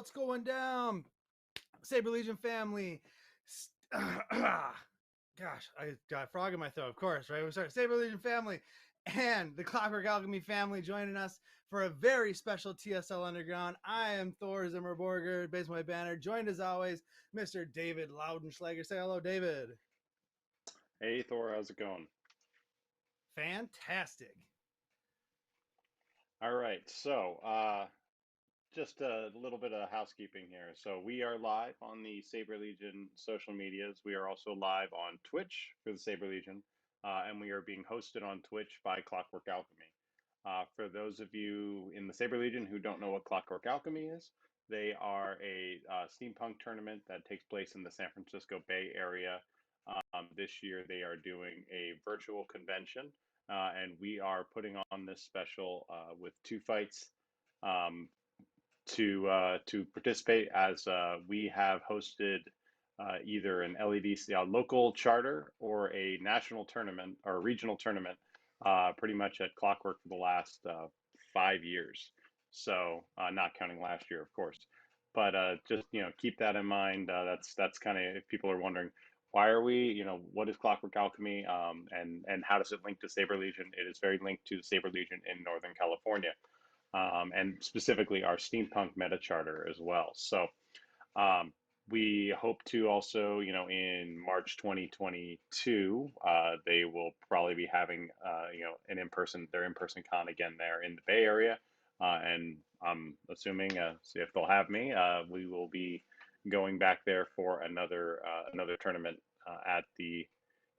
what's going down? Saber Legion family. Gosh, I got a frog in my throat, of course, right? We start Saber Legion family and the Clockwork Alchemy family joining us for a very special TSL Underground. I am Thor Zimmer-Borger, based on my banner, joined as always, Mr. David Laudenslager. Say hello, David. Hey Thor, how's it going? Fantastic. All right, just a little bit of housekeeping here. So we are live on the Saber Legion social medias. We are also live on Twitch for the Saber Legion, and we are being hosted on Twitch by Clockwork Alchemy. For those of you in the Saber Legion who don't know what Clockwork Alchemy is, they are a steampunk tournament that takes place in the San Francisco Bay Area. This year they are doing a virtual convention, and we are putting on this special with two fights um, to participate. As we have hosted either an LEDC local charter or a national tournament or a regional tournament, pretty much at Clockwork for the last 5 years. So not counting last year, of course. But just keep that in mind. That's kind of, if people are wondering, why are we, what is Clockwork Alchemy, and how does it link to Saber Legion? It is very linked to the Saber Legion in Northern California, and specifically our Steampunk MetaCharter as well. So um, we hope to also, in March 2022, they will probably be having, their in-person con again there in the Bay Area. And I'm assuming, if they'll have me, we will be going back there for another tournament at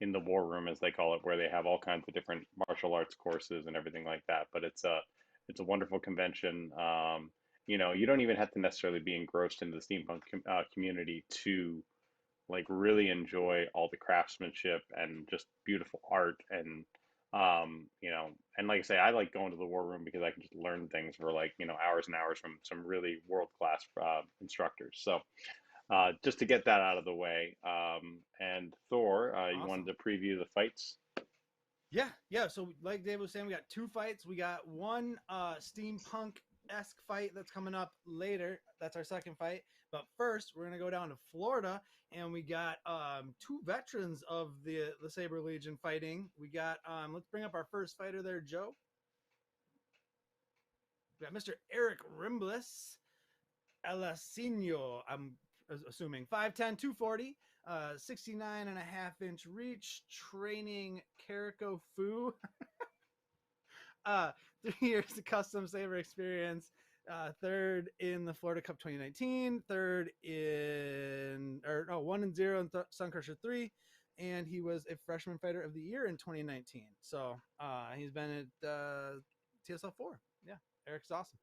in the war room, as they call it, where they have all kinds of different martial arts courses and everything like that. But it's a wonderful convention. You don't even have to necessarily be engrossed into the steampunk community to like really enjoy all the craftsmanship and just beautiful art. And like I say, I like going to the war room because I can just learn things for like hours and hours from some really world class instructors. So just to get that out of the way, and Thor, you wanted Awesome. to preview the fights. Yeah. So like Dave was saying, we got two fights. We got one steampunk-esque fight that's coming up later. That's our second fight. But first, we're gonna go down to Florida, and we got two veterans of the Saber Legion fighting. We got let's bring up our first fighter there, Joe. We got Mr. Erik Rimblas, Alasino, I'm assuming 5'10", 240, 69 and a half inch reach, training Kariko Fu. 3 years of custom saber experience. Third in the Florida Cup 2019, third in, or no, 1-0 in Sun Crusher 3, and he was a freshman fighter of the year in 2019. So he's been at TSL 4. Yeah, Eric's awesome.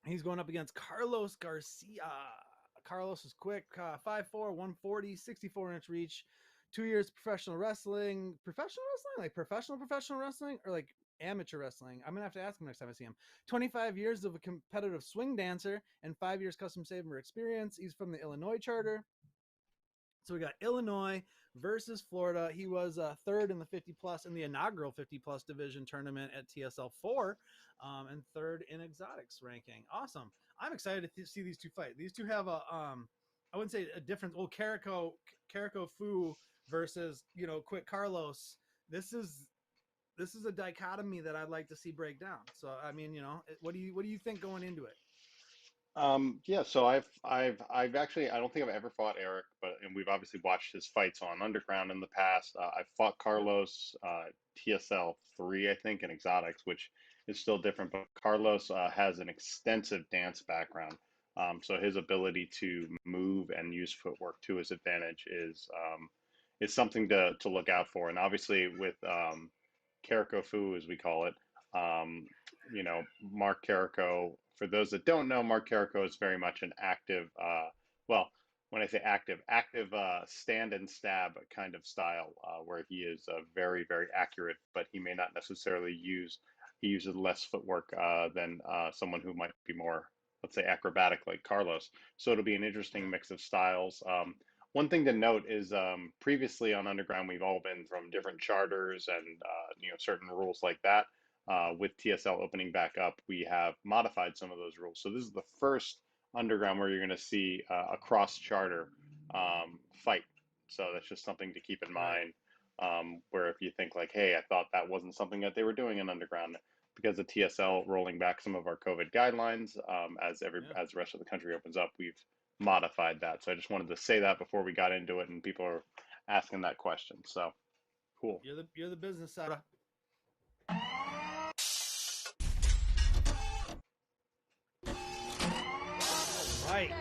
He's going up against Carlos Garcia. Carlos is quick, 5'4", 140, 64-inch reach, 2 years professional wrestling. Professional wrestling? Like professional wrestling? Or like amateur wrestling? I'm going to have to ask him next time I see him. 25 years of a competitive swing dancer and 5 years custom saber experience. He's from the Illinois charter. So we got Illinois versus Florida. He was third in the 50 plus in the inaugural 50 plus division tournament at TSL 4, and third in exotics ranking. Awesome. I'm excited to see these two fight. These two have I wouldn't say a difference. Oh, Kariko Fu versus Quick Carlos. This is a dichotomy that I'd like to see break down. So I mean, what do you think going into it? Yeah, so I've actually, I don't think I've ever fought Erik, but and we've obviously watched his fights on Underground in the past. I've fought Carlos, TSL 3, I think, in Exotics, which is still different. But Carlos has an extensive dance background, so his ability to move and use footwork to his advantage is something to look out for. And obviously with Kariko Fu, as we call it. Um, Mark Carrico, for those that don't know, Mark Carrico is very much an active, well, when I say active stand and stab kind of style, where he is very, very accurate, but he may not necessarily he uses less footwork than someone who might be more, let's say, acrobatic like Carlos. So it'll be an Yeah. interesting mix of styles. One thing to note is previously on Underground, we've all been from different charters and certain rules like that. with TSL opening back up, we have modified some of those rules. So this is the first underground where you're going to see a cross charter fight. So that's just something to keep in mind. Where if you think like, hey, I thought that wasn't something that they were doing in underground, because of TSL rolling back some of our COVID guidelines, as the rest of the country opens up, we've modified that. So I just wanted to say that before we got into it, and people are asking that question. So cool. You're the business side. Right.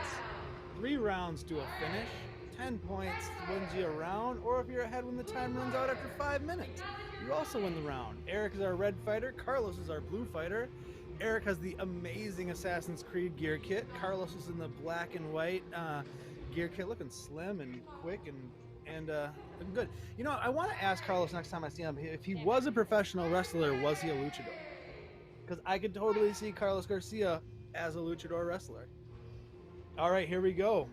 3 rounds to a finish. 10 points wins you a round, or if you're ahead when the time runs out after 5 minutes, you also win the round. Erik is our red fighter. Carlos is our blue fighter. Erik has the amazing Assassin's Creed gear kit. Carlos is in the black and white gear kit, looking slim and quick and looking good. You know, I want to ask Carlos next time I see him, if he was a professional wrestler, was he a luchador? Because I could totally see Carlos Garcia as a luchador wrestler. All right, here we go.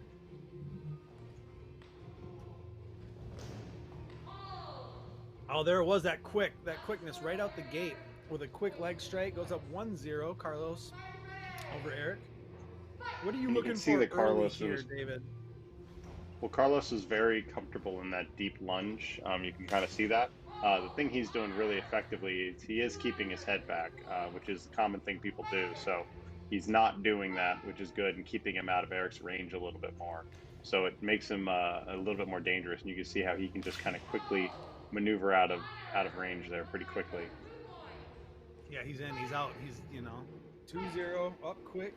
Oh, there it was, that quickness right out the gate with a quick leg strike. Goes up 1-0. Carlos over Erik. What are you looking for that Carlos here, David? Well, Carlos is very comfortable in that deep lunge. You can kind of see that. The thing he's doing really effectively is he is keeping his head back, which is a common thing people do. So he's not doing that, which is good, and keeping him out of Erik's range a little bit more. So it makes him a little bit more dangerous, and you can see how he can just kind of quickly maneuver out of range there pretty quickly. Yeah, he's in, he's out. He's, 2-0 up quick.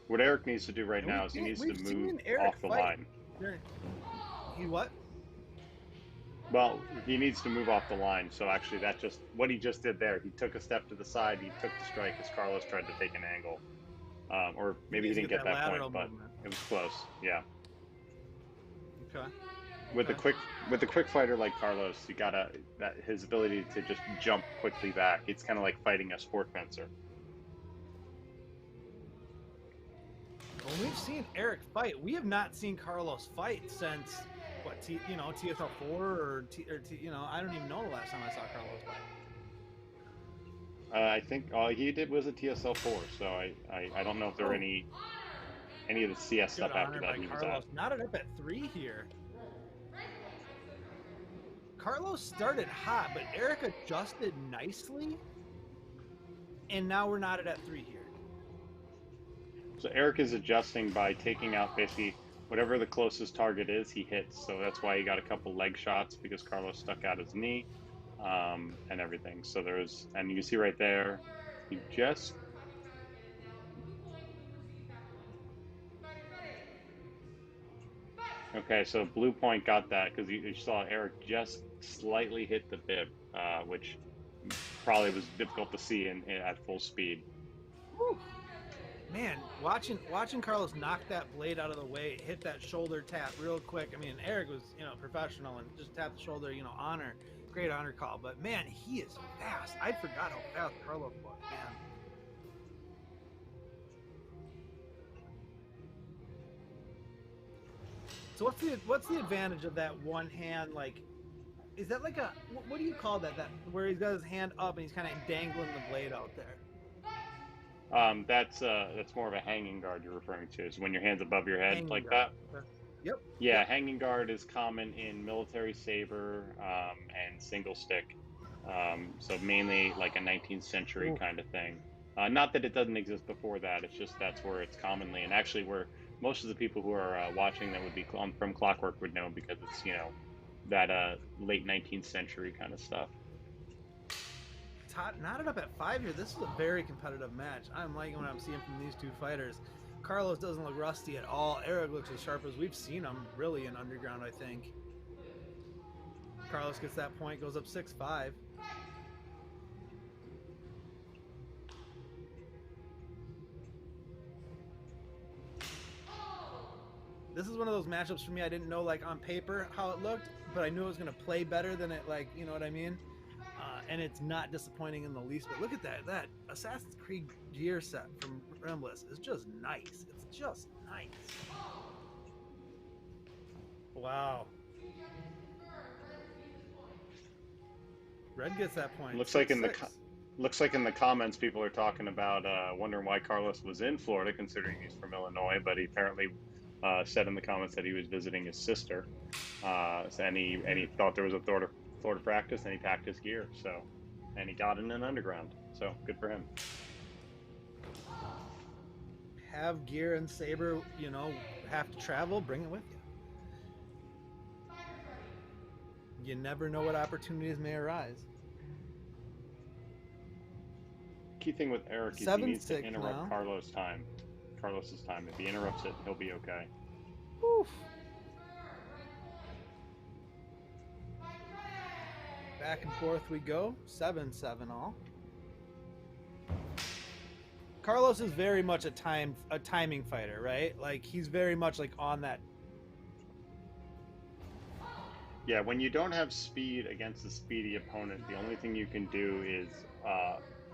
What Erik needs to do right now is he needs to move off the line. He what? Well, he needs to move off the line. So actually, that's just what he just did there. He took a step to the side. He took the strike as Carlos tried to take an angle. Or maybe he didn't get that point, but it was close. Yeah. Okay. With a quick fighter like Carlos, you gotta his ability to just jump quickly back. It's kind of like fighting a sport fencer. Well, we've seen Erik fight. We have not seen Carlos fight since what? TSL 4 or I don't even know the last time I saw Carlos fight. I think all he did was a TSL 4, so I don't know if there were any of the CS stuff after that he was at. Knotted up at 3 here. Carlos started hot, but Erik adjusted nicely, and now we're knotted at 3 here. So Erik is adjusting by taking out basically whatever the closest target is, he hits. So that's why he got a couple leg shots, because Carlos stuck out his knee and everything. So and you can see right there, he just... Okay, so Blue Point got that because you saw Erik just slightly hit the bib, which probably was difficult to see at full speed. Whew. Man, watching Carlos knock that blade out of the way, hit that shoulder tap real quick. I mean, Erik was, professional and just tapped the shoulder, honor, great honor call. But man, he is fast. I forgot how fast Carlos was, man. So what's the advantage of that one hand? Like, is that like what do you call that? That where he's got his hand up and he's kind of dangling the blade out there. That's more of a hanging guard you're referring to. Is when your hand's above your head like that. Yep. Yeah, yep. Hanging guard is common in military saber and single stick. So mainly like a 19th century kind of thing. Not that it doesn't exist before that. It's just that's where it's commonly, and actually where most of the people who are watching that would be from Clockwork would know, because it's that late 19th century kind of stuff. Knotted up at 5 here. This is a very competitive match. I'm liking what I'm seeing from these two fighters. Carlos doesn't look rusty at all. Erik looks as sharp as we've seen him really in Underground, I think. Carlos gets that point, goes up 6-5. This is one of those matchups for me. I didn't know, like, on paper how it looked, but I knew it was going to play better than it, like, you know what I mean? And it's not disappointing in the least. But look at that. That Assassin's Creed gear set from Rimblas is just nice. It's just nice. Wow. Red gets that point. Looks like in the Looks like in the comments people are talking about wondering why Carlos was in Florida, considering he's from Illinois. But he apparently said in the comments that he was visiting his sister, and he thought there was a Florida practice, and he packed his gear. So, and he got in an underground. So good for him. Have gear and saber, you know, have to travel, bring it with you. You never know what opportunities may arise. Key thing with Erik is he needs to interrupt Carlos's time. If he interrupts it, he'll be okay. Oof. Back and forth we go. 7-7 all. Carlos is very much a timing fighter, right? Like he's very much like on that. Yeah, when you don't have speed against a speedy opponent, the only thing you can do is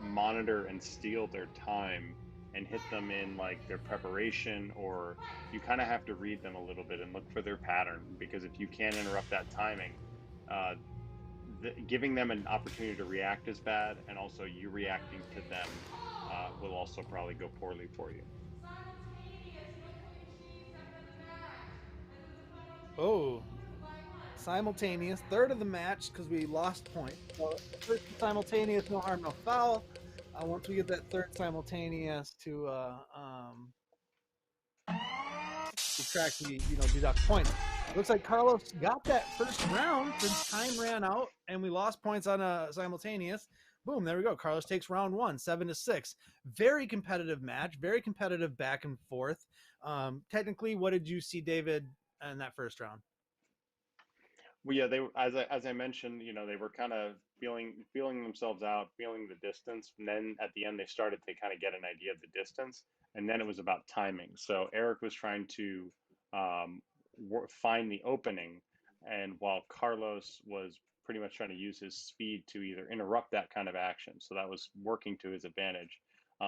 monitor and steal their time and hit them in like their preparation, or you kind of have to read them a little bit and look for their pattern, because if you can't interrupt that timing, giving them an opportunity to react is bad, and also you reacting to them will also probably go poorly for you. Oh, simultaneous, third of the match because we lost point. So first simultaneous, no harm, no foul. Once we get that third simultaneous to subtract the, deduct points. Looks like Carlos got that first round since time ran out and we lost points on a simultaneous. Boom, there we go. Carlos takes round 1, 7-6. Very competitive match, very competitive back and forth. Technically, what did you see, David, in that first round? Well, yeah, they as I mentioned, they were kind of feeling themselves out, feeling the distance, and then at the end they started to kind of get an idea of the distance, and then it was about timing. So Erik was trying to find the opening, and while Carlos was pretty much trying to use his speed to either interrupt that kind of action, so that was working to his advantage.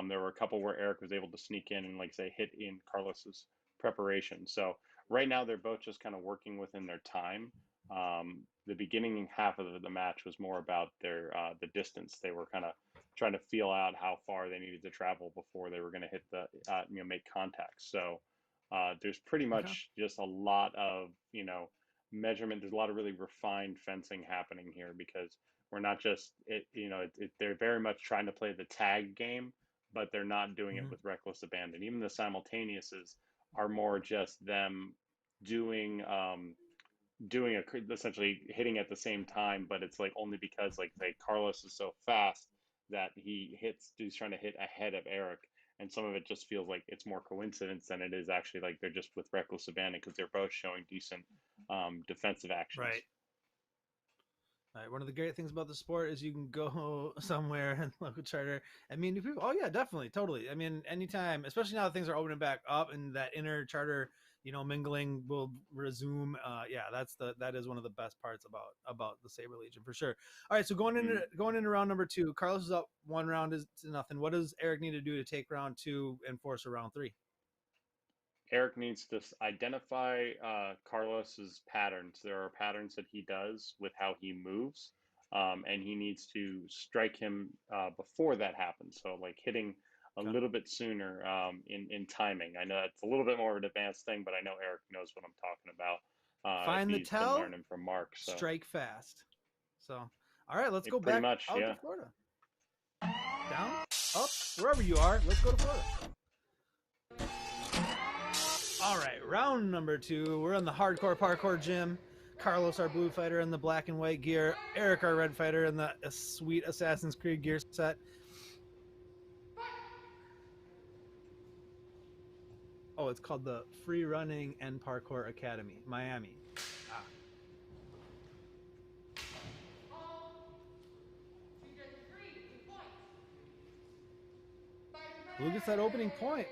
There were a couple where Erik was able to sneak in and, like say, hit in Carlos's preparation. So right now they're both just kind of working within their time. The beginning half of the match was more about their the distance. They were kind of trying to feel out how far they needed to travel before they were going to hit the make contact. So there's pretty much just a lot of measurement. There's a lot of really refined fencing happening here, because we're not just they're very much trying to play the tag game, but they're not doing it with reckless abandon. Even the simultaneouses are more just them doing essentially hitting at the same time, but it's like only because like Carlos is so fast that he's trying to hit ahead of Erik, and some of it just feels like it's more coincidence than it is actually like they're just with reckless abandon, because they're both showing decent defensive actions. Right. All right. One of the great things about the sport is you can go somewhere and local charter. I mean, people, oh yeah, definitely, totally. I mean, anytime, especially now that things are opening back up and that inner charter, mingling will resume. Yeah, that is one of the best parts about the Saber Legion for sure. All right, so going into round number 2, Carlos is up 1 round to nothing. What does Erik need to do to take round 2 and force a round 3? Erik needs to identify Carlos's patterns. There are patterns that he does with how he moves, and he needs to strike him before that happens. So like hitting a little bit sooner in timing. I know it's a little bit more of an advanced thing, but I know Erik knows what I'm talking about. Find the tell, been learning from Mark. So. Strike fast. So, all right, let's go back out to Florida. Down, up, wherever you are. Let's go to Florida. All right, round number 2. We're in the hardcore parkour gym. Carlos, our blue fighter, in the black and white gear. Erik, our red fighter, in the sweet Assassin's Creed gear set. Oh, it's called the Free Running and Parkour Academy, Miami. Blue gets that opening point.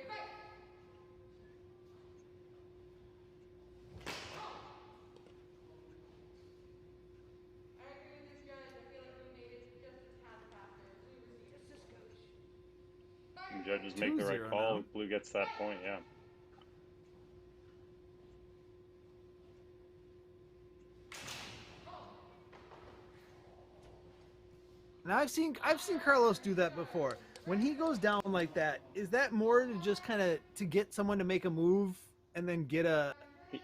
And judges make the right call. Now. Blue gets that point, yeah. Now I've seen Carlos do that before. When he goes down like that, is that more to just kind of to get someone to make a move and then get a, He,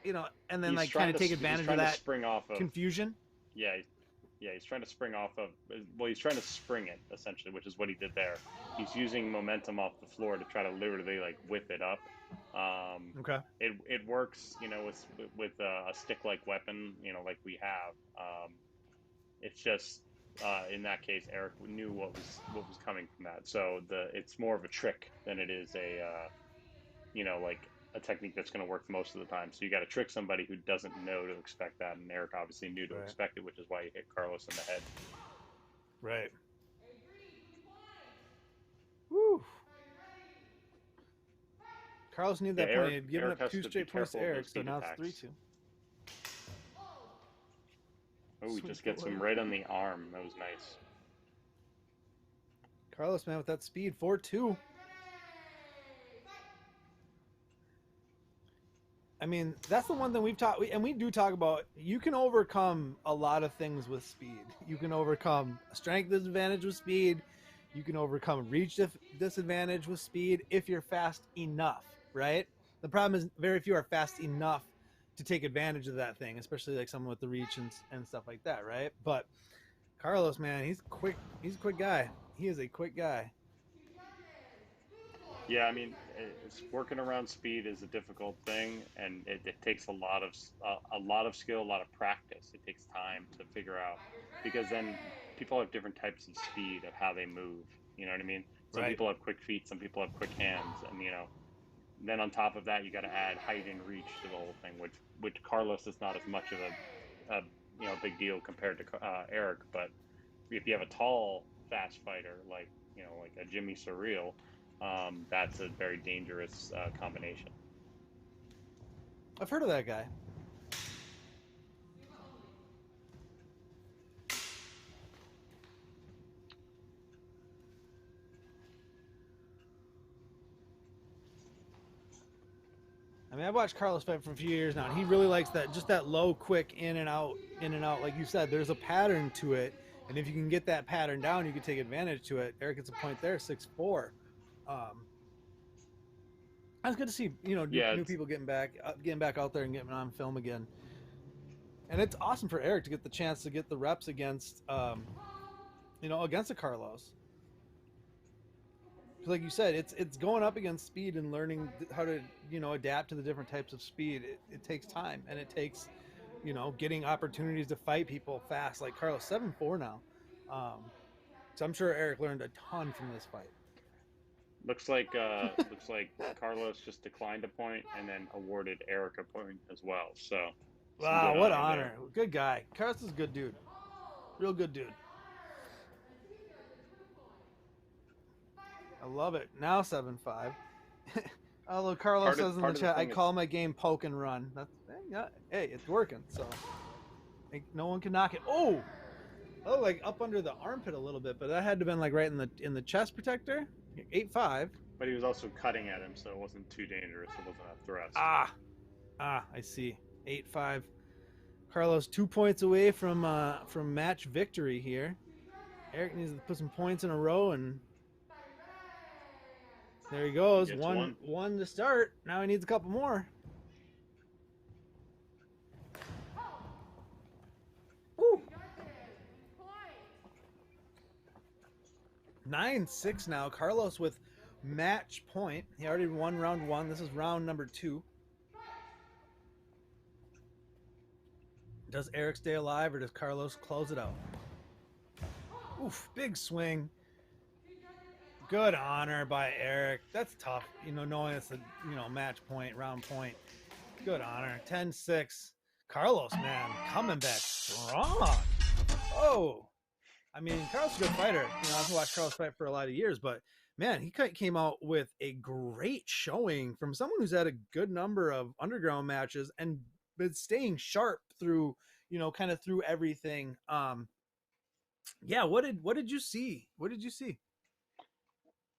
and then like kind of take he's advantage of trying to that spring off of confusion? yeah yeah he's trying to spring off of well he's trying to spring it essentially, which is what he did there. He's using momentum off the floor to try to literally like whip it up. Okay. It works, with a stick like weapon, like we have. It's just in that case, Erik knew what was coming from that. So it's more of a trick than it is like a technique that's going to work most of the time. So you got to trick somebody who doesn't know to expect that, and Erik obviously knew to Right. expect it, which is why he hit Carlos in the head. Right. Woo. Carlos needed Yeah, that point. He had given Erik up has 2 to be straight points to careful of Erik, those so feet now it's attacks. 3-2. Oh, he just gets him right on the arm. That was nice. Carlos, man, with that speed, 4-2. I mean, that's the one thing we've talked, and we do talk about. You can overcome a lot of things with speed. You can overcome a strength disadvantage with speed. You can overcome reach disadvantage with speed if you're fast enough, right? The problem is very few are fast enough to take advantage of that thing, especially like someone with the reach and stuff like that, right? But Carlos, man, he's quick. He's a quick guy. He is a quick guy. Yeah, I mean, working around speed is a difficult thing, and it takes a lot of skill, a lot of practice. It takes time to figure out, because then people have different types of speed of how they move. You know what I mean? Some Right. people have quick feet, some people have quick hands, and then on top of that, you got to add height and reach to the whole thing, which Carlos is not as much of a big deal compared to Erik. But if you have a tall, fast fighter like a Jimmy Surreal, that's a very dangerous combination. I've heard of that guy. I mean, I've watched Carlos fight for a few years now, and he really likes that low, quick in and out, in and out. Like you said, there's a pattern to it, and if you can get that pattern down, you can take advantage to it. Erik gets a point there, 6-4. That's good to see. Yeah, New people getting back out there and getting on film again. And it's awesome for Erik to get the chance to get the reps against, against a Carlos. Because like you said, it's going up against speed and learning how to adapt to the different types of speed. It takes time, and it takes getting opportunities to fight people fast. Like Carlos, 7-4 now. So I'm sure Erik learned a ton from this fight. looks like Carlos just declined a point and then awarded Erik a point as well. So some Wow, good what honor honor! there. Good guy. Carlos is a good dude. Real good dude. I love it. Now 7-5. Although Carlos says in the Part of the chat, I thing call is my game poke and run. That's yeah. Hey, it's working. So no one can knock it. Oh, like up under the armpit a little bit, but that had to have been like right in the chest protector. 8-5. but he was also cutting at him, so it wasn't too dangerous. It wasn't a thrust. I see. 8-5. Carlos 2 points away from match victory here. Erik needs to put some points in a row, and there he goes. He gets One to start. Now he needs a couple more. Woo. 9-6 now. Carlos with match point. He already won round 1. This is round number 2. Does Erik stay alive, or does Carlos close it out? Oof, big swing. Good honor by Erik. That's tough, knowing it's a match point, round point. Good honor. 10-6. Carlos, man, coming back strong. Oh, I mean, Carlos is a good fighter. I've watched Carlos fight for a lot of years, but man, he came out with a great showing from someone who's had a good number of underground matches and been staying sharp through, kind of through everything. Yeah, what did you see? What did you see?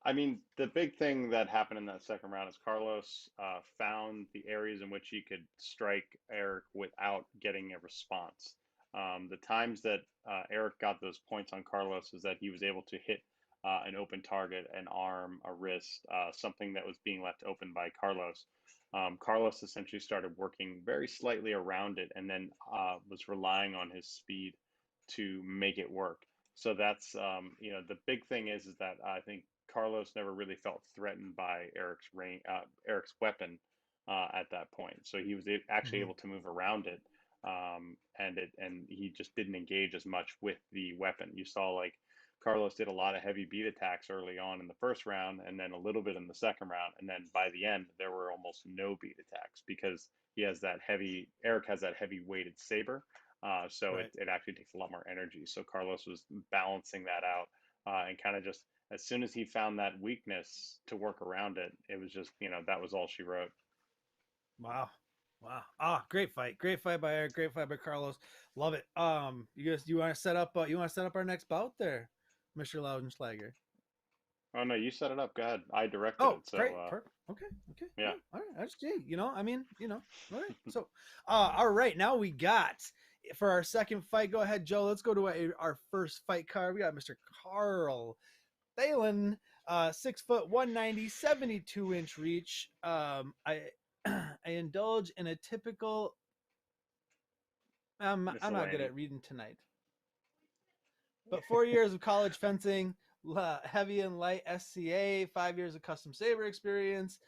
I mean, the big thing that happened in that second round is Carlos found the areas in which he could strike Erik without getting a response. The times that Erik got those points on Carlos was that he was able to hit an open target, an arm, a wrist, something that was being left open by Carlos. Carlos essentially started working very slightly around it and then was relying on his speed to make it work. So that's, the big thing is that I think Carlos never really felt threatened by Erik's weapon at that point. So he was actually Mhm. able to move around it, and he just didn't engage as much with the weapon. You saw like Carlos did a lot of heavy beat attacks early on in the first round, and then a little bit in the second round, and then by the end there were almost no beat attacks because Erik has that heavy weighted saber, so Right. it actually takes a lot more energy. So Carlos was balancing that out, and kind of just as soon as he found that weakness to work around it, it was just that was all she wrote. Wow. Wow. Ah, great fight. Great fight by Erik. Great fight by Carlos. Love it. You guys, you want to set up? You want to set up our next bout there, Mr. Laudenslager? Oh no, you set it up. Go ahead. I directed Oh, it, so great. Perfect. Okay. Okay. yeah. Yeah. All right. I just, all right. So, all right. Now we got for our second fight. Go ahead, Joe. Let's go to our first fight card. We got Mr. Carl Thelen, 6 foot 190, 72-inch reach. I I indulge in a typical. I'm not good at reading tonight. But 4 years of college fencing, heavy and light SCA, 5 years of custom saber experience.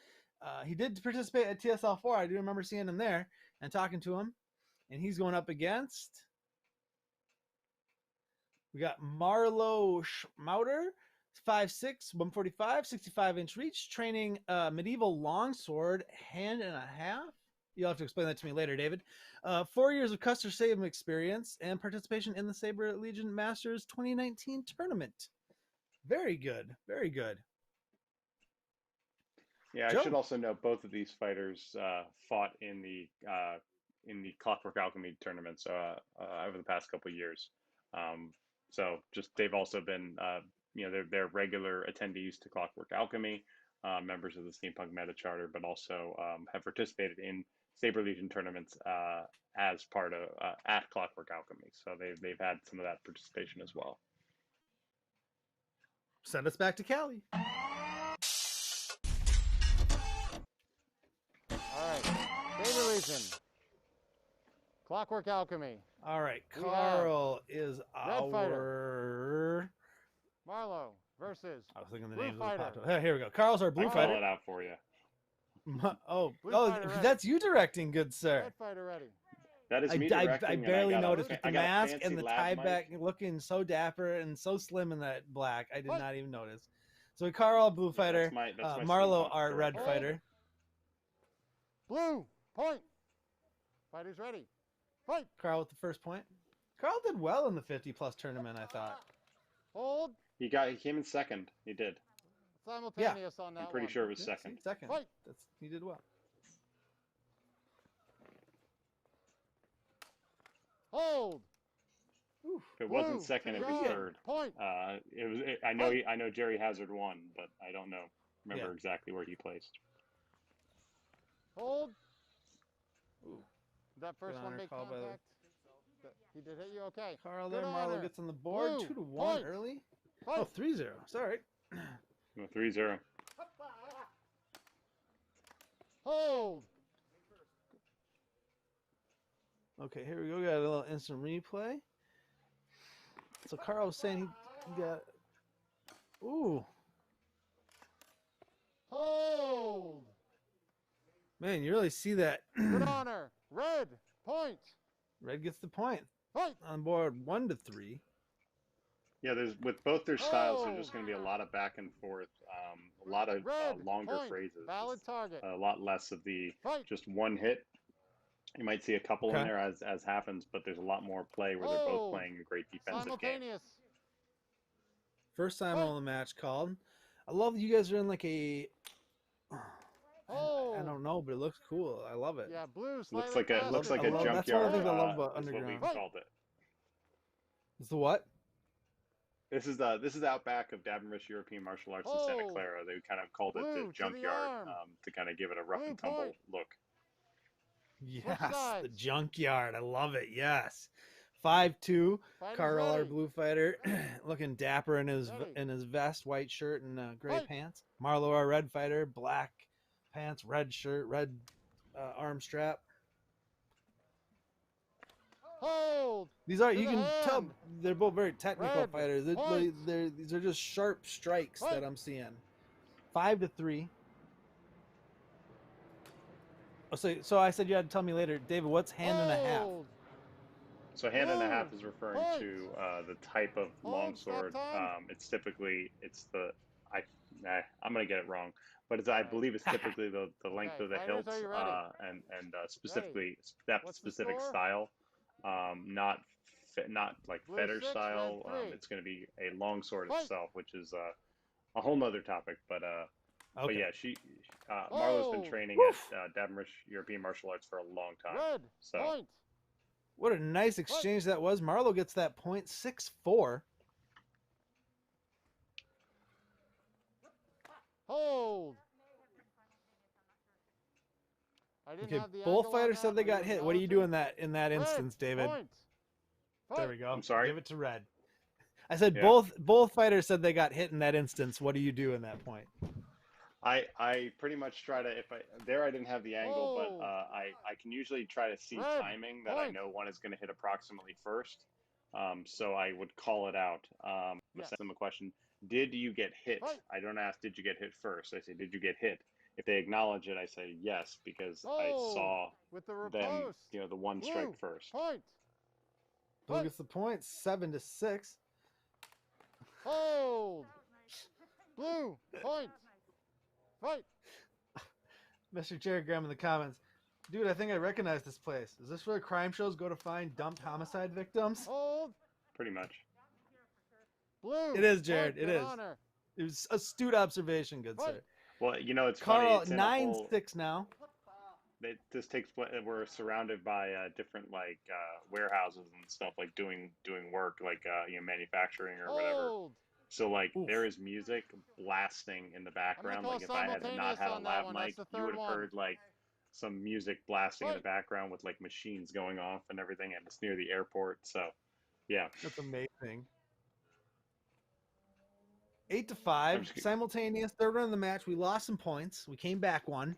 He did participate at TSL 4. I do remember seeing him there and talking to him. And he's going up against. We got Marlow Schmauder, 5'6", 145, 65-inch reach, training medieval longsword, hand and a half. You'll have to explain that to me later, David. 4 years of custom saber experience and participation in the Saber Legion Masters 2019 tournament. Very good. Very good. Yeah, Joe? I should also note both of these fighters fought in the Clockwork Alchemy tournaments over the past couple of years. So just they've also been they're regular attendees to Clockwork Alchemy, members of the Steampunk MetaCharter, but also have participated in Saber Legion tournaments as part of at Clockwork Alchemy. So they've had some of that participation as well. Send us back to Cali. All right, Saber Legion, Clockwork Alchemy. All right, Carl is our fighter. Marlow versus. I was thinking the blue names fighter. of the pop. Here we go. Carl's our blue I'll fighter. call it out for you. That's you directing, good sir. Red fighter ready. That is me directing. I barely noticed with the mask and the tie mic. back looking so dapper and so slim in that black. I did not even notice. So Carl, blue fighter. That's my Marlow, our red fighter. Blue, point. Fighters ready. Fight. Carl with the first point. Carl did well in the 50-plus tournament, I thought. Hold. He came in second. He did. Simultaneous on that I'm pretty sure it was second. Second. Fight. He did well. Hold. Oof. If it wasn't second, it was third. Point. I know Jerry Hazard won, but I don't remember exactly where he placed. Hold. Ooh. Did that first one make contact? He did hit you? Okay. Carl there. Marlow gets on the board. Blue. 2-1 Point. early. Fight. Oh, 3-0. Sorry. No, 3-0. Hold. Okay, here we go. We got a little instant replay. So Carl was saying he got. Ooh. Hold. Man, you really see that. Good honor. Red. Point. Red gets the point. Fight. On board 1-3. Yeah, with both their styles, there's just going to be a lot of back and forth, a lot of longer phrases, valid target, a lot less of the just one hit. You might see a couple in there as happens, but there's a lot more play where they're both playing a great defensive game. First time on the match called. I love that you guys are in like a. I don't know, but it looks cool. I love it. Yeah, blue. Looks like a junkyard. That's one of the things I love about Underground. What we called it. It's the what? This is outback of Davernrish European Martial Arts in Santa Clara. They kind of called it the junkyard to kind of give it a rough and tumble look. Yes, the junkyard. I love it. Yes. 5-2. Fighter's Carl, our ready. blue fighter, looking dapper in his Ready. vest, white shirt, and gray Fight. pants. Marlow, our red fighter, black pants, red shirt, red arm strap. Hold. These are, To you the can tell hand. they're both very technical Red. fighters. Point. These are just sharp strikes Fight. that I'm seeing. 5-3. Oh, so I said you had to tell me later, David. What's hand and a half? Hold. So hand and a half Blue. is referring Point. to the type of Hold. longsword. Stop time. It's typically I'm gonna get it wrong, but I believe it's typically the length Okay, of the fighters, hilts are you ready? and specifically that What's the specific score? style, not like Blue fetter 6, style. red 3. It's going to be a longsword Fight. itself, which is a whole nother topic. But Okay. yeah, Marlo's been Oh. training at Davrish European Martial Arts for a long time. Red. So Point. What a nice exchange that was. Marlow gets that point. 6-4. Hold. I didn't Okay, have the both angle on fighters that. said they Are got you hit. What do you do in that Red. instance, David? Point. There Fight. we go. I'm sorry? Give it to red. I said Yeah. both fighters said they got hit in that instance. What do you do in that point? I pretty much try to I didn't have the angle, Oh. but I can usually try to see Red. timing that I Point. know one is going to hit approximately first. So I would call it out. Yes. Send them a question. Did you get hit? Fight. I don't ask, did you get hit first? I say, did you get hit? If they acknowledge it, I say yes, because I saw With the them, riposte. the one Blue. strike first. Point. Blue Fight. gets the point. 7-6. Hold. Blue. Point. Fight. Mr. Jared Graham in the comments. Dude, I think I recognize this place. Is this where crime shows go to find dumped homicide victims? Hold. Pretty much. Blue. It is, Jared. Point. It Good is. honor. It was astute observation, good Fight. sir. Well, it's Carl, funny. It's in a whole. 9-6 now. This takes place. We're surrounded by different warehouses and stuff, like doing work, like manufacturing or whatever. Hold. So Oof. there is music blasting in the background. call Like if I had not simultaneous had a on that lav one. mic, That's the you would third have one. heard like some music blasting in the Fight. background with like machines going off and everything, and it's near the airport. So yeah, That's amazing. 8-5. Simultaneous. Third run of the match. We lost some points. We came back one.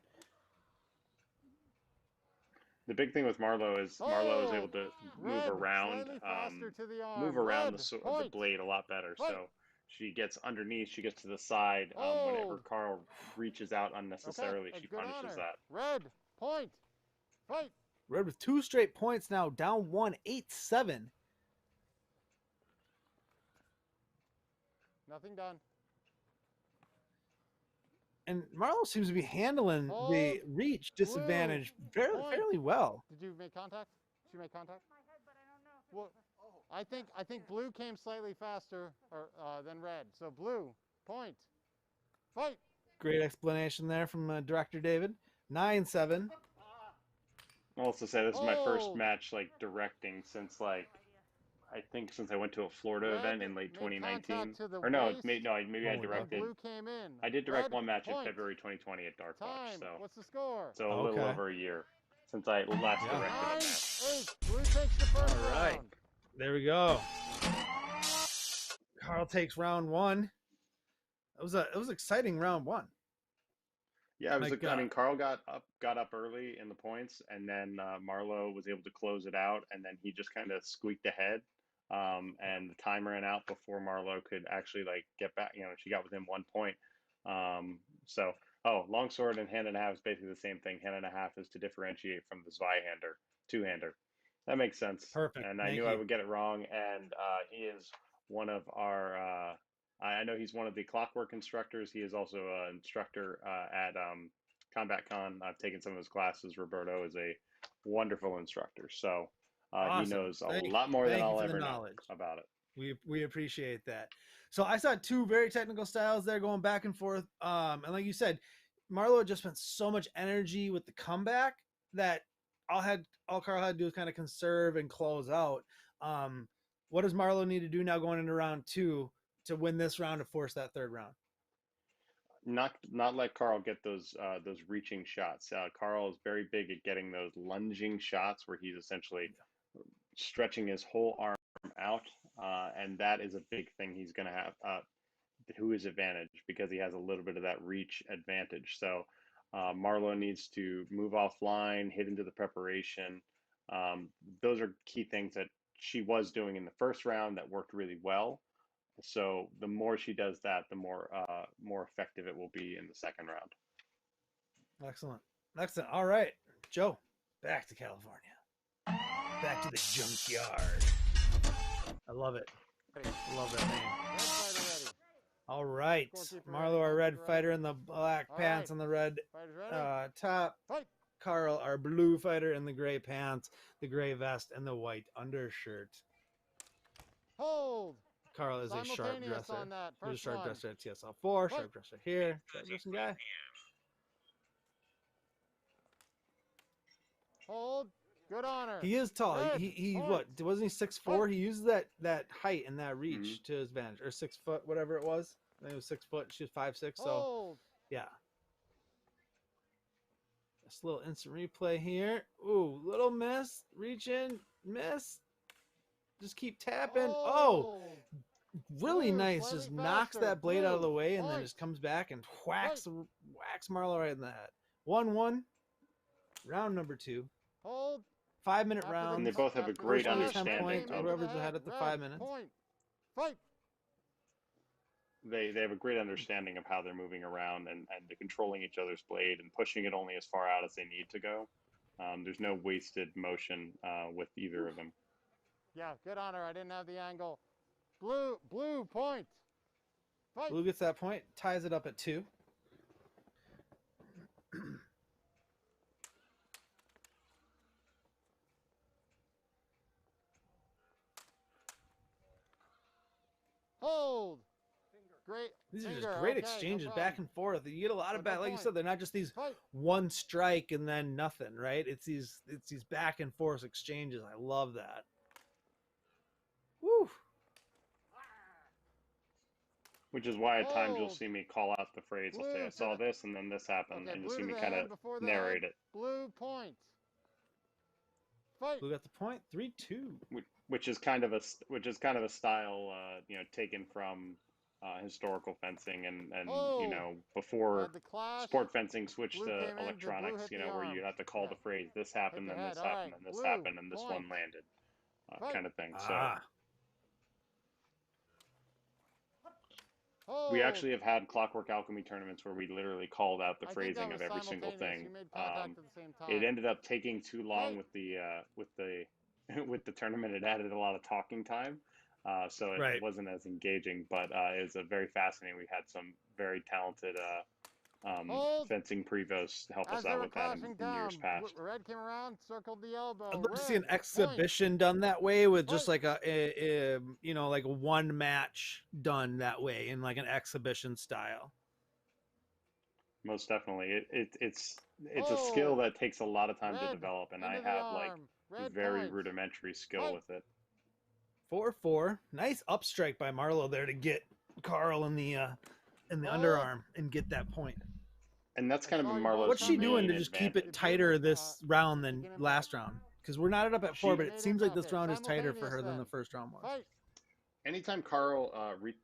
the big thing with Marlow is able to move Red. around, Slightly faster to the arm. move around Red. the Point. blade a lot better. Fight. So she gets underneath, she gets to the side. Whenever Carl reaches out unnecessarily, Okay. she Good punishes honor. that. Red. Point. Fight. Red with 2 straight points now. Down 1, 8-7. Nothing done. And Marlow seems to be handling the Hold. reach disadvantage fairly well. Did you make contact? Did you make contact? Well, I think blue came slightly faster than red. So blue. Point. Fight. Great explanation there from director David. 9-7. I'll also say this is my first Hold. match directing since I think since I went to a Florida Red event in late made 2019. contact to the Or no, waist. maybe I Holy directed. Blue came in. I did direct Red. one match in Point. February 2020 at Dark Watch. Time. So What's the score? a little over a year since I last Yeah. directed a 9-8. match. Blue takes the first All right. round. There we go. Carl takes round 1. It was exciting round 1. Yeah, it was. Like, I mean, Carl got up early in the points, and then Marlow was able to close it out, and then he just kind of squeaked ahead. And the time ran out before Marlow could actually get back. She got within 1 point. Longsword and hand and a half is basically the same thing. Hand and a half is to differentiate from the Zweihander, two-hander. That makes sense. Perfect. And I Thank knew you. I would get it wrong. And he is one of our. I know he's one of the Clockwork instructors. He is also an instructor at Combat Con. I've taken some of his classes. Roberto is a wonderful instructor. So Awesome. he knows a Thank lot more than you I'll for ever the know knowledge. about it. We appreciate that. So I saw 2 very technical styles there going back and forth. And like you said, Marlow just spent so much energy with the comeback that all Carl had to do was kind of conserve and close out. What does Marlow need to do now going into round 2 to win this round to force that third round? Not let Carl get those reaching shots. Carl is very big at getting those lunging shots where he's essentially stretching his whole arm out, and that is a big thing he's going to have to his advantage because he has a little bit of that reach advantage. So Marlow needs to move offline, hit into the preparation. Those are key things that she was doing in the first round that worked really well. So the more she does that, the more effective it will be in the second round. Excellent. Excellent. All right, Joe, back to California. Back to the junkyard. I love it. I love that name. All right. Marlow, our red fighter in the black pants and the red top. Carl, our blue fighter in the gray pants, the gray vest, and the white undershirt. Hold. Carl is a sharp dresser. On that. He's a sharp dresser at TSL 4, sharp dresser here, sharp dressing guy. Hold. Good honor. He is tall. He what? Wasn't he 6'4"? He uses that height and that reach to his advantage, or 6 foot, whatever it was. I think it was 6 foot. She was 5'6". So yeah. This little instant replay here. Ooh, little miss. Reach in, miss. Just keep tapping. Oh, really nice. Just knocks that blade out of the way and then just comes back and whacks Marlow right in the head. 1-1. Round number 2. Hold. 5-minute round. And they both have a great understanding. Points, or whoever's ahead at the 5 minutes. Fight. They have a great understanding of how they're moving around and controlling each other's blade and pushing it only as far out as they need to go. There's no wasted motion with either of them. Yeah, good honor. I didn't have the angle. Blue point. Fight. Blue gets that point, ties it up at 2. Hold. Great. These are just great exchanges back and forth. You get a lot of back, like you said, they're not just these one strike and then nothing, right? It's these back and forth exchanges. I love that. Woo. Which is why at times you'll see me call out the phrase. I'll say, I saw this and then this happened, and you'll see me kind of narrate it. Blue point. Fight. Blue got the point. 3-2. Which is kind of a style taken from historical fencing and before sport fencing switched to electronics, where you have to call the phrase, this happened, then this happened, and this happened, and this one landed, kind of thing. So we actually have had Clockwork Alchemy tournaments where we literally called out the phrasing of every single thing. It ended up taking too long with the tournament. It added a lot of talking time. So it wasn't as engaging, but it was a very fascinating. We had some very talented fencing prevos to help us out with that in years past. Red came around, circled the elbow. I'd love to see an exhibition done that way with just like a like a one match done that way in like an exhibition style. Most definitely, it's a skill that takes a lot of time to develop, and I have like very rudimentary skill with it. 4-4. Nice upstrike by Marlow there to get Carl in the underarm and get that point. And that's kind of Marlow's. What's she doing to just keep it tighter this round than last round? Because we're knotted up at 4, but it seems like this round is tighter for her than the first round was. Anytime Carl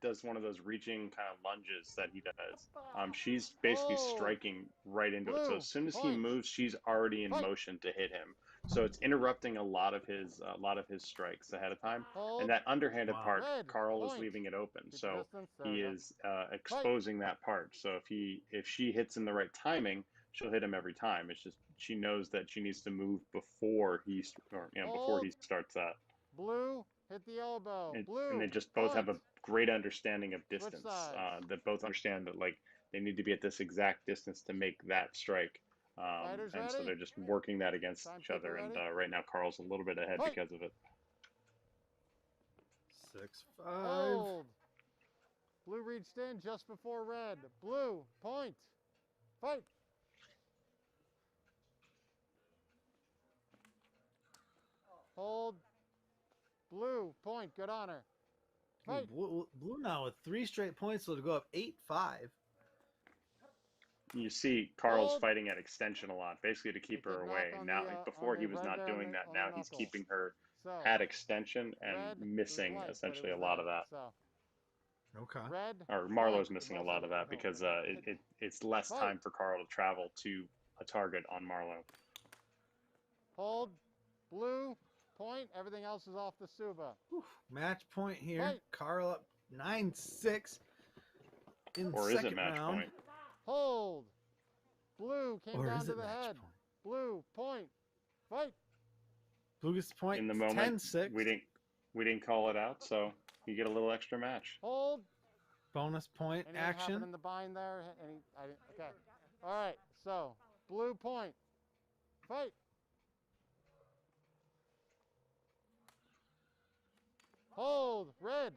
does one of those reaching kind of lunges that he does, she's basically striking right into it. So as soon as he moves, she's already in motion to hit him. So it's interrupting a lot of his strikes ahead of time. And that underhanded part, Carl is leaving it open. So he is exposing that part. So if she hits in the right timing, she'll hit him every time. It's just she knows that she needs to move before he starts that. Blue. Hit the elbow. And they just both have a great understanding of distance. That both understand that like they need to be at this exact distance to make that strike. And so they're just working that against each other. And right now Carl's a little bit ahead because of it. 6-5. Blue reached in just before red. Blue point. Fight. Hold. Blue point, good honor. Blue now with 3 straight points, so to go up 8-5. You see Carl's fighting at extension a lot, basically to keep her away. Now, before he was not doing that. Now he's keeping her So add extension and red is missing white, but it essentially a was lot red. of that. So Okay. red. Or Marlowe's white is missing a also lot of that no, because it's less Fight. time for Carl to travel to a target on Marlow. Hold. Blue. Point. Everything else is off the Suba. Whew. Match point here. Fight. Carl up 9-6 in Or second is it match round. point? Hold. Blue came Or down is to it the match head. point? Blue. Point. Fight. Blue gets the point. In the moment, 10-6. we didn't call it out, so you get a little extra match. Hold. Bonus point Anything happen action. in the bind there? Okay. All right. So blue point. Fight. Hold. Red.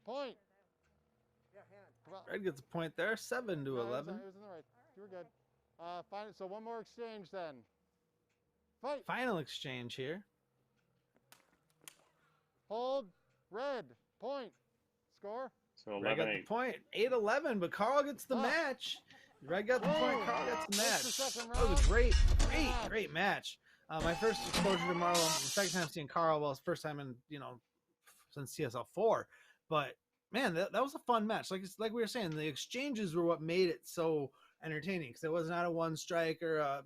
Point. Well, Red gets a point there. 7 to no, 11. It was in the right. You were good. Fine. So one more exchange then. Fight. Final exchange here. Hold. Red. Point. Score. So Red got 11-8. the point. 8-11, but Carl gets the match. Red got the point. Carl gets the match. It's the second That was round. a great match. My first exposure to Marlow, the second time seeing Carl, well, it's the first time in, since TSL 4. But man, that was a fun match. Like we were saying, the exchanges were what made it so entertaining, because it was not a one strike or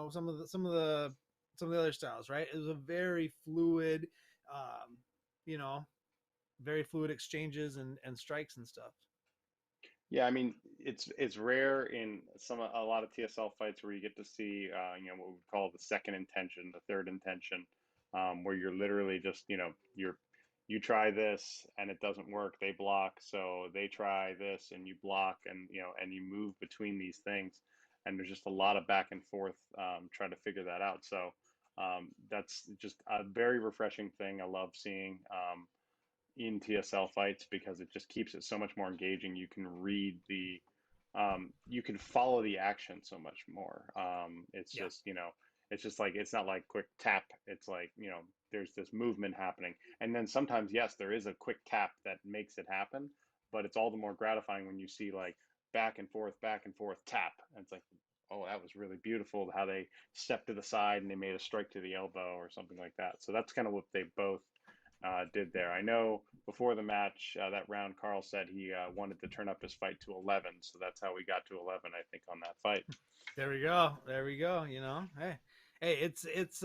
some of the other styles, right? It was a very fluid, very fluid exchanges and strikes and stuff. Yeah, I mean, it's rare in a lot of TSL fights where you get to see what we call the second intention, the third intention, where you're literally just you try this and it doesn't work, they block, so they try this and you block, and you move between these things, and there's just a lot of back and forth trying to figure that out. So that's just a very refreshing thing I love seeing in TSL fights, because it just keeps it so much more engaging. You can read you can follow the action so much more. It's just, it's just like, it's not like quick tap. It's like, there's this movement happening. And then sometimes, yes, there is a quick tap that makes it happen, but it's all the more gratifying when you see like back and forth, tap. And it's like, oh, that was really beautiful how they stepped to the side and they made a strike to the elbow or something like that. So that's kind of what they both did there. I know before the match, that round, Carl said he wanted to turn up his fight to 11, so that's how we got to 11, I think, on that fight. There we go. Hey, it's it's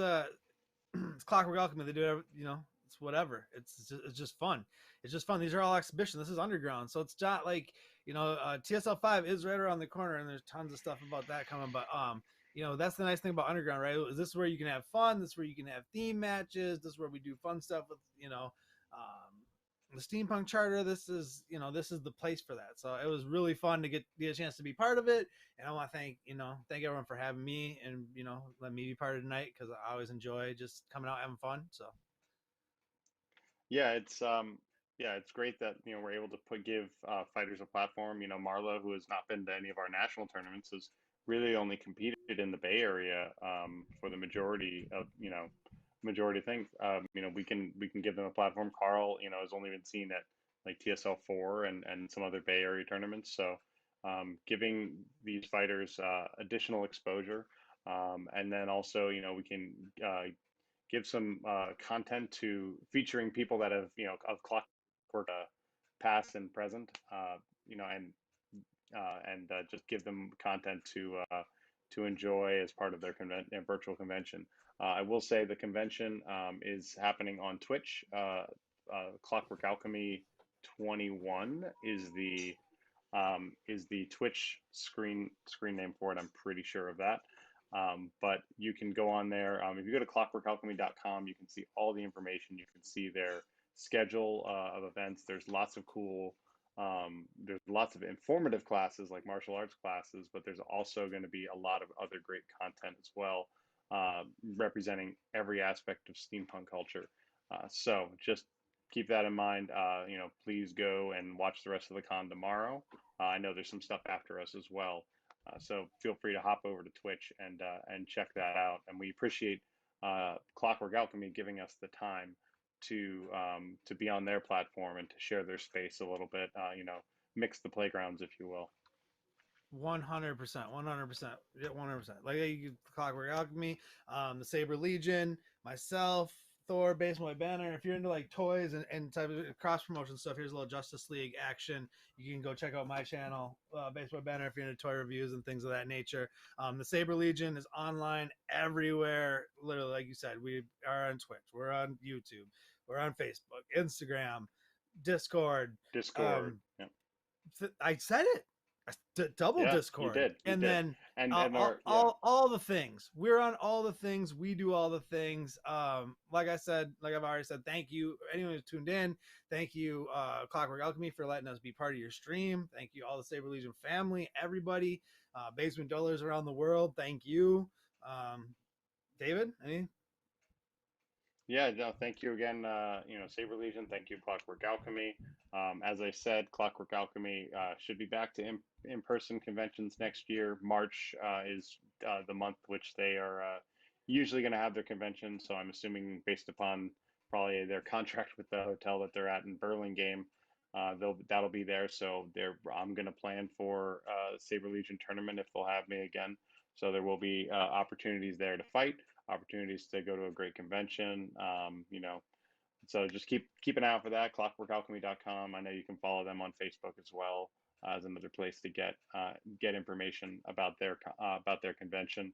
Clockwork Alchemy. They do it's whatever. It's just fun. It's just fun. These are all exhibitions. This is underground, so it's not like TSL 5 is right around the corner, and there's tons of stuff about that coming. But that's the nice thing about underground, right? This is where you can have fun. This is where you can have theme matches. This is where we do fun stuff with the Steampunk charter. This is the place for that. So it was really fun to get a chance to be part of it. And I want to thank everyone for having me and let me be part of tonight, because I always enjoy just coming out having fun. So yeah, it's great that we're able to give fighters a platform. Marlow, who has not been to any of our national tournaments, has really only competed in the Bay Area for the majority of things. We can give them a platform. Carl, has only been seen at like TSL 4 and some other Bay Area tournaments. So giving these fighters additional exposure, and then also we can give some content to featuring people that have of Clockwork past and present, and just give them content to enjoy as part of their virtual convention. I will say the convention is happening on Twitch. Clockwork Alchemy 21 is the Twitch screen name for it. I'm pretty sure of that. But you can go on there. If you go to clockworkalchemy.com, you can see all the information. You can see their schedule of events. There's lots of cool, there's lots of informative classes like martial arts classes, but there's also going to be a lot of other great content as well, representing every aspect of steampunk culture. So just keep that in mind. Please go and watch the rest of the con tomorrow. I know there's some stuff after us as well. So feel free to hop over to Twitch and check that out. And we appreciate Clockwork Alchemy giving us the time to be on their platform and to share their space a little bit. Mix the playgrounds, if you will. 100%, 100%, 100%. Like Clockwork Alchemy, the Saber Legion, myself, Thor, Baseball Banner. If you're into like toys and type of cross promotion stuff, here's a little Justice League action. You can go check out my channel, Baseball Banner, if you're into toy reviews and things of that nature. The Saber Legion is online everywhere. Literally, like you said, we are on Twitch, we're on YouTube, we're on Facebook, Instagram, Discord. Yeah. I said it. Double Yeah, Discord. you did. Then And all the things. We're on all the things. We do all the things. Like I said, like I've already said, thank you anyone who's tuned in. Thank you, Clockwork Alchemy, for letting us be part of your stream. Thank you all the Saber Legion family, everybody, basement dwellers around the world. Thank you. David, any? Yeah, no, thank you again, Saber Legion. Thank you, Clockwork Alchemy. As I said, Clockwork Alchemy should be back to in-person conventions next year. March is the month which they are usually going to have their convention. So I'm assuming, based upon probably their contract with the hotel that they're at in Burlingame, that'll be there. So I'm going to plan for Saber Legion tournament if they'll have me again. So there will be opportunities there to fight, opportunities to go to a great convention. So just keep an eye out for that. ClockworkAlchemy.com. I know you can follow them on Facebook as well as another place to get information about their convention.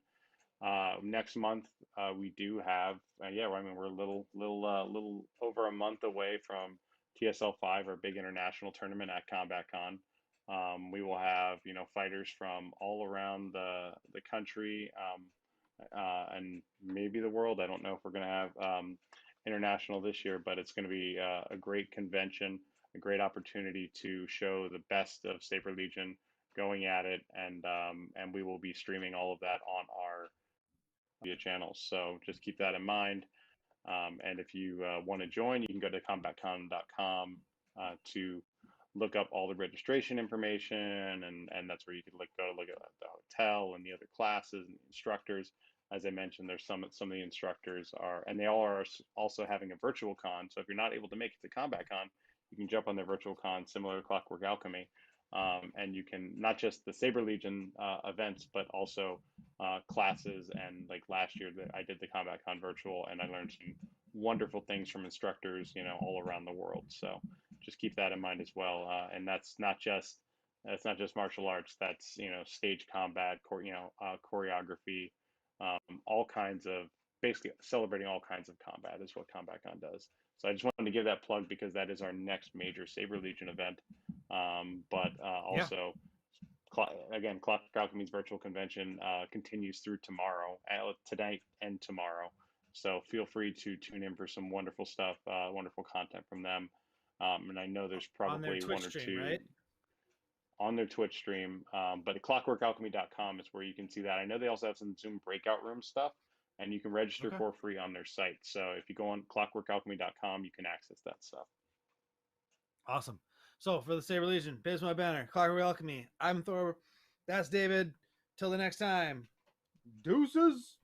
Next month we do have we're a little over a month away from TSL 5, our big international tournament at CombatCon. We will have fighters from all around the country and maybe the world. I don't know if we're going to have international this year, but it's going to be a great convention, a great opportunity to show the best of Saber Legion going at it, and we will be streaming all of that on our media channels. So just keep that in mind. And if you want to join, you can go to combatcon.com to look up all the registration information, and that's where you can go look at the hotel and the other classes and the instructors. As I mentioned, there's some of the instructors and they all are also having a virtual con. So if you're not able to make it to CombatCon, you can jump on their virtual con, similar to Clockwork Alchemy, and you can not just the Saber Legion events, but also classes. And like last year, I did the CombatCon virtual, and I learned some wonderful things from instructors, all around the world. So just keep that in mind as well. And that's not just martial arts. That's stage combat, choreography, all kinds of, basically celebrating all kinds of combat is what CombatCon does. So I just wanted to give that plug because that is our next major Saber Legion event. Also, again, Clockwork Alchemy's virtual convention continues through tonight and tomorrow. So feel free to tune in for some wonderful stuff, wonderful content from them. And I know there's probably one or two, right? On their Twitch stream, but at clockworkalchemy.com is where you can see that. I know they also have some Zoom breakout room stuff, and you can register for free on their site. So if you go on clockworkalchemy.com, you can access that stuff. Awesome. So for the Saber Legion, Base My Banner, Clockwork Alchemy, I'm Thor. That's David. Till the next time, deuces.